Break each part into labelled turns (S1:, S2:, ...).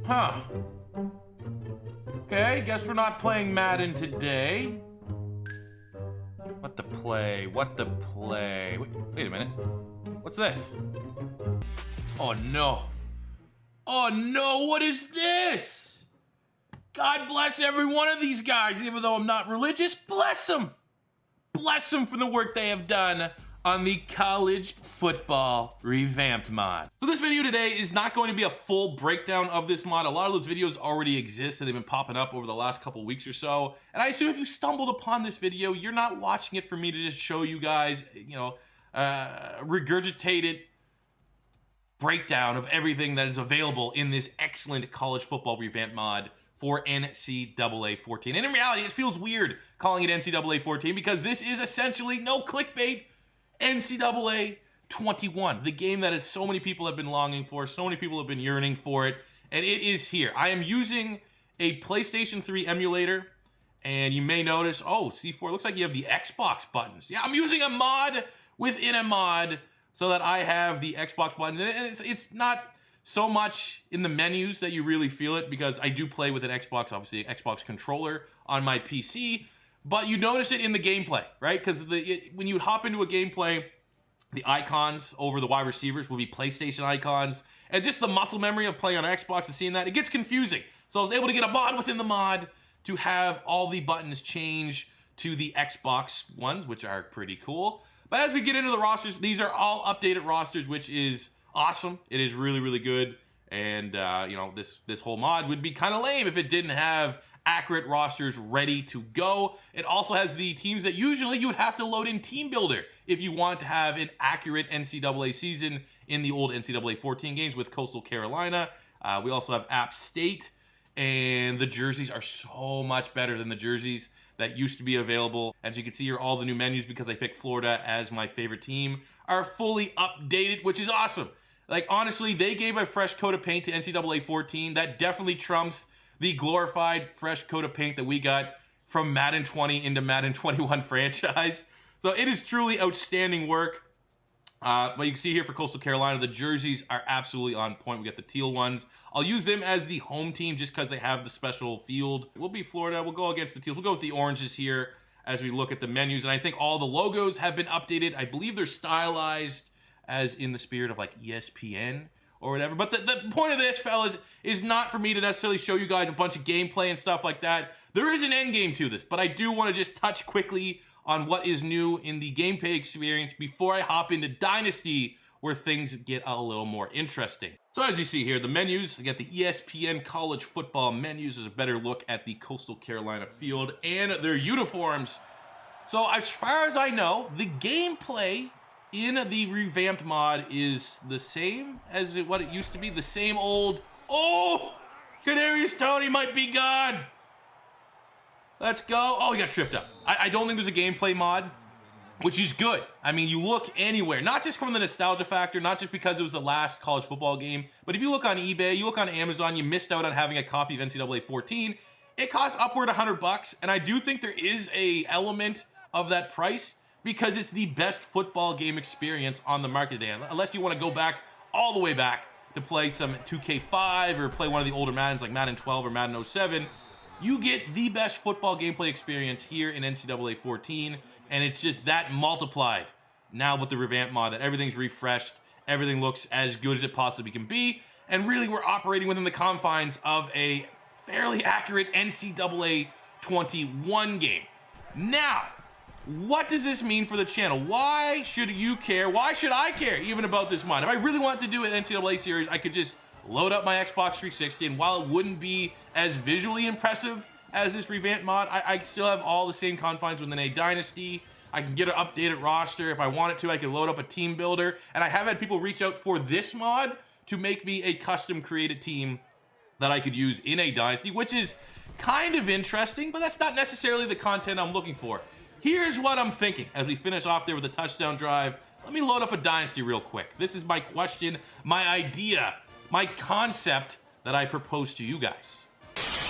S1: Huh. Okay, guess we're not playing Madden today. What to play? What to play? Wait a minute. What's this? Oh no. Oh no, what is this? God bless every one of these guys, even though I'm not religious. Bless them. Bless them for the work they have done on the college football revamped mod. So this video today is not going to be a full breakdown of this mod. A lot of those videos already exist and they've been popping up over the last couple weeks or so. And I assume if you stumbled upon this video, you're not watching it for me to just show you guys, regurgitated breakdown of everything that is available in this excellent college football revamped mod for NCAA 14. And in reality, it feels weird calling it NCAA 14 because this is essentially, no clickbait, NCAA 21, the game that so many people have been longing for, so many people have been yearning for it, and it is here. I am using a PlayStation 3 emulator, and you may notice, oh, C4, looks like you have the Xbox buttons. Yeah, I'm using a mod within a mod so that I have the Xbox buttons. And it's not so much in the menus that you really feel it, because I do play with an Xbox, obviously, an Xbox controller on my PC, but you notice it in the gameplay, right? Because when you hop into a gameplay, the icons over the wide receivers will be PlayStation icons, and just the muscle memory of playing on Xbox and seeing that, it gets confusing. So I was able to get a mod within the mod to have all the buttons change to the Xbox ones, which are pretty cool. But as we get into the rosters, these are all updated rosters, which is awesome. It is really, really good. And, this whole mod would be kind of lame if it didn't have accurate rosters ready to go. It also has the teams that usually you would have to load in Team Builder if you want to have an accurate NCAA season in the old NCAA 14 games with Coastal Carolina. We also have App State, and the jerseys are so much better than the jerseys that used to be available. As you can see here, all the new menus, because I picked Florida as my favorite team, are fully updated, which is awesome. Like, honestly, they gave a fresh coat of paint to NCAA 14. That definitely trumps the glorified fresh coat of paint that we got from Madden 20 into Madden 21 franchise. So it is truly outstanding work. But you can see here for Coastal Carolina, the jerseys are absolutely on point. We got the teal ones. I'll use them as the home team just because they have the special field. We'll be Florida. We'll go against the teals. We'll go with the oranges here as we look at the menus. And I think all the logos have been updated. I believe they're stylized as in the spirit of like ESPN or whatever. But the point of this, fellas, is not for me to necessarily show you guys a bunch of gameplay and stuff like that. There is an end game to this, but I do want to just touch quickly on what is new in the gameplay experience before I hop into Dynasty, where things get a little more interesting. So as you see here, the menus, you got the ESPN college football menus. There's a better look at the Coastal Carolina field and their uniforms. So as far as I know, the gameplay in the revamped mod is the same as what it used to be. The same old, oh, Kadarius Toney might be gone. Let's go. Oh, he got tripped up. I don't think there's a gameplay mod, which is good. I mean, you look anywhere, not just from the nostalgia factor, not just because it was the last college football game, but if you look on eBay, you look on Amazon, you missed out on having a copy of NCAA 14. It costs upward $100, and I do think there is a element of that price because it's the best football game experience on the market today. Unless you want to go back all the way back to play some 2K5 or play one of the older Maddens like Madden 12 or Madden 07, you get the best football gameplay experience here in NCAA 14, and it's just that multiplied now with the revamped mod, that everything's refreshed, everything looks as good as it possibly can be, and really we're operating within the confines of a fairly accurate NCAA 21 game. Now, what does this mean for the channel? Why should you care? Why should I care even about this mod? If I really wanted to do an NCAA series, I could just load up my Xbox 360, and while it wouldn't be as visually impressive as this revamped mod, I still have all the same confines within a Dynasty. I can get an updated roster. If I wanted to, I could load up a team builder. And I have had people reach out for this mod to make me a custom created team that I could use in a Dynasty, which is kind of interesting, but that's not necessarily the content I'm looking for. Here's what I'm thinking as we finish off there with the touchdown drive. Let me load up a Dynasty real quick. This is my question, my idea, my concept that I propose to you guys.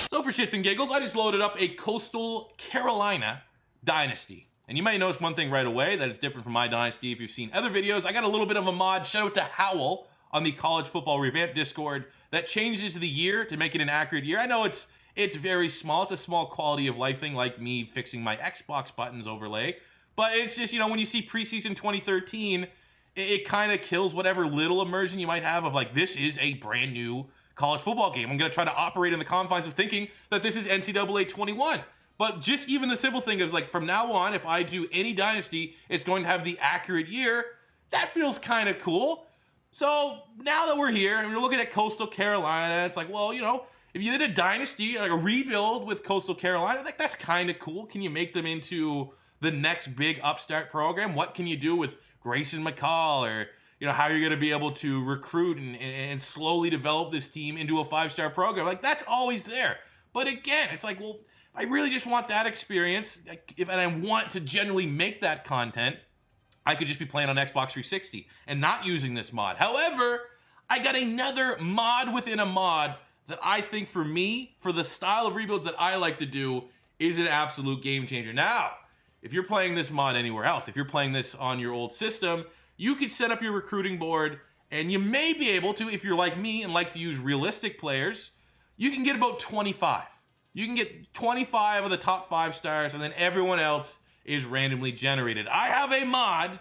S1: So for shits and giggles, I just loaded up a Coastal Carolina Dynasty. And you might notice one thing right away that is different from my Dynasty. If you've seen other videos, I got a little bit of a mod. Shout out to Howell on the College Football Revamped Discord that changes the year to make it an accurate year. I know it's very small. It's a small quality of life thing, like me fixing my Xbox buttons overlay. But it's just, you know, when you see preseason 2013, it kind of kills whatever little immersion you might have of like, this is a brand new college football game. I'm going to try to operate in the confines of thinking that this is NCAA 21. But just even the simple thing is like, from now on, if I do any Dynasty, it's going to have the accurate year. That feels kind of cool. So now that we're here and we're looking at Coastal Carolina, it's like, well, you know, if you did a Dynasty, like a rebuild with Coastal Carolina, like that's kind of cool. Can you make them into the next big upstart program? What can you do with Grayson McCall, or, you know, how you're going to be able to recruit and slowly develop this team into a 5-star program? Like, that's always there. But again, it's like, well, I really just want that experience. And I want to generally make that content, I could just be playing on Xbox 360 and not using this mod. However, I got another mod within a mod that I think, for me, for the style of rebuilds that I like to do, is an absolute game changer. Now, if you're playing this mod anywhere else, if you're playing this on your old system, you could set up your recruiting board, and you may be able to, if you're like me and like to use realistic players, you can get about 25. You can get 25 of the top 5 stars, and then everyone else is randomly generated. I have a mod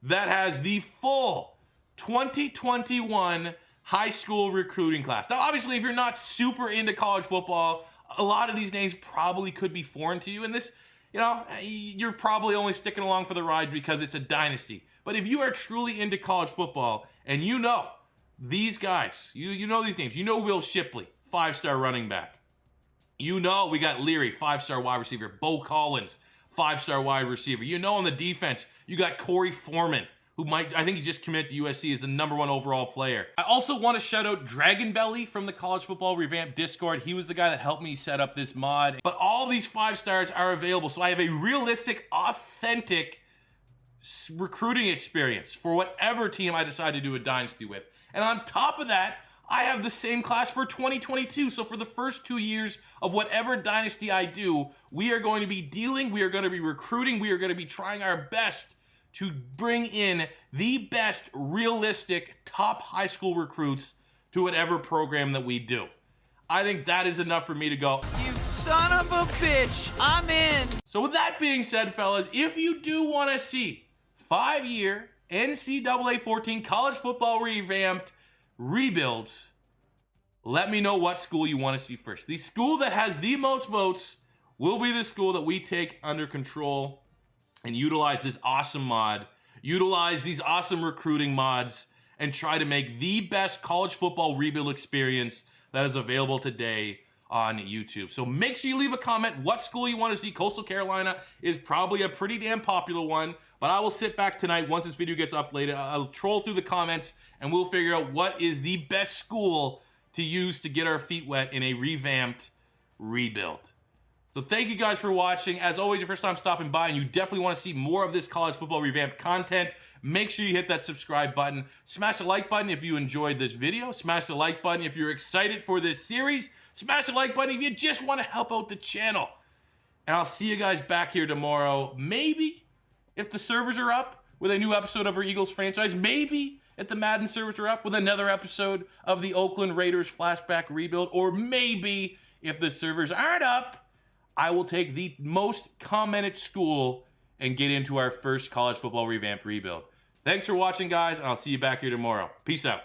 S1: that has the full 2021 high school recruiting class. Now, obviously, if you're not super into college football, a lot of these names probably could be foreign to you, and this, you know, you're probably only sticking along for the ride because it's a Dynasty. But if you are truly into college football and you know these guys, you know these names, you know Will Shipley, 5-star running back. You know we got Leary, 5-star wide receiver. Bo Collins, 5-star wide receiver. You know on the defense, you got Corey Foreman, who I think he just committed to USC as the #1 overall player. I also want to shout out Dragon Belly from the College Football Revamped Discord. He was the guy that helped me set up this mod. But all these 5 stars are available, so I have a realistic, authentic recruiting experience for whatever team I decide to do a Dynasty with. And on top of that, I have the same class for 2022. So for the first 2 years of whatever Dynasty I do, we are going to be dealing, we are going to be recruiting, we are going to be trying our best to bring in the best realistic top high school recruits to whatever program that we do. I think that is enough for me to go,
S2: you son of a bitch, I'm in.
S1: So with that being said, fellas, if you do want to see 5-year NCAA 14 college football revamped rebuilds, let me know what school you want to see first. The school that has the most votes will be the school that we take under control and utilize this awesome mod, utilize these awesome recruiting mods, and try to make the best college football rebuild experience that is available today on YouTube. So make sure you leave a comment what school you want to see. Coastal Carolina is probably a pretty damn popular one, but I will sit back tonight once this video gets uploaded. I'll troll through the comments and we'll figure out what is the best school to use to get our feet wet in a revamped rebuild. So thank you guys for watching. As always, your first time stopping by and you definitely want to see more of this college football revamped content, make sure you hit that subscribe button. Smash the like button if you enjoyed this video. Smash the like button if you're excited for this series. Smash the like button if you just want to help out the channel. And I'll see you guys back here tomorrow. Maybe, if the servers are up, with a new episode of our Eagles franchise. Maybe if the Madden servers are up, with another episode of the Oakland Raiders flashback rebuild. Or maybe, if the servers aren't up, I will take the most commented school and get into our first college football revamp rebuild. Thanks for watching, guys, and I'll see you back here tomorrow. Peace out.